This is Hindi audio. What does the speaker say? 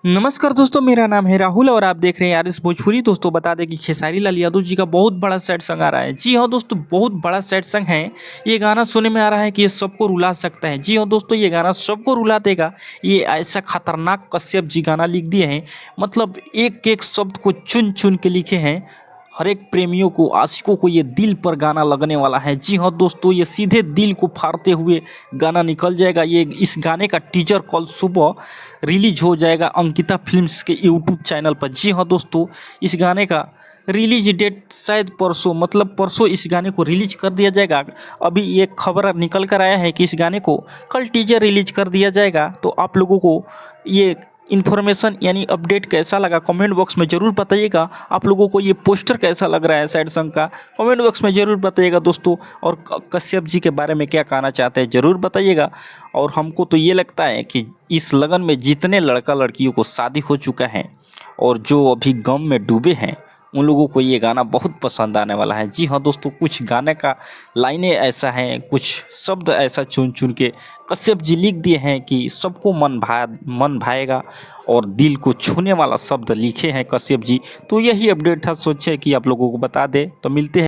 नमस्कार दोस्तों, मेरा नाम है राहुल और आप देख रहे हैं आरएस भोजपुरी। दोस्तों बता दें कि खेसारी लाल यादव जी का बहुत बड़ा सैड सॉन्ग आ रहा है। जी हाँ दोस्तों, बहुत बड़ा सैड सॉन्ग है। ये गाना सुनने में आ रहा है कि ये सबको रुला सकता है। जी हाँ दोस्तों, ये गाना सबको रुला देगा। ये ऐसा खतरनाक कश्यप जी गाना लिख दिए हैं, मतलब एक एक शब्द को चुन चुन के लिखे हैं। हर एक प्रेमियों को, आशिकों को ये दिल पर गाना लगने वाला है। जी हाँ दोस्तों, ये सीधे दिल को फाड़ते हुए गाना निकल जाएगा। ये इस गाने का टीजर कल सुबह रिलीज हो जाएगा अंकिता फिल्म्स के यूट्यूब चैनल पर। जी हाँ दोस्तों, इस गाने का रिलीज डेट शायद परसों, मतलब परसों इस गाने को रिलीज कर दिया जाएगा। अभी ये खबर निकल कर आया है कि इस गाने को कल टीजर रिलीज कर दिया जाएगा। तो आप लोगों को ये इन्फॉर्मेशन यानी अपडेट कैसा लगा कमेंट बॉक्स में ज़रूर बताइएगा। आप लोगों को ये पोस्टर कैसा लग रहा है सैड सॉन्ग का, कमेंट बॉक्स में ज़रूर बताइएगा दोस्तों। और कश्यप जी के बारे में क्या कहना चाहते हैं ज़रूर बताइएगा। और हमको तो ये लगता है कि इस लगन में जितने लड़का लड़कियों को शादी हो चुका है और जो अभी गम में डूबे हैं, उन लोगों को ये गाना बहुत पसंद आने वाला है। जी हाँ दोस्तों, कुछ गाने का लाइनें ऐसा हैं, कुछ शब्द ऐसा चुन चुन के कश्यप जी लिख दिए हैं कि सबको मन भाएगा और दिल को छूने वाला शब्द लिखे हैं कश्यप जी। तो यही अपडेट था, सोचे कि आप लोगों को बता दें। तो मिलते हैं।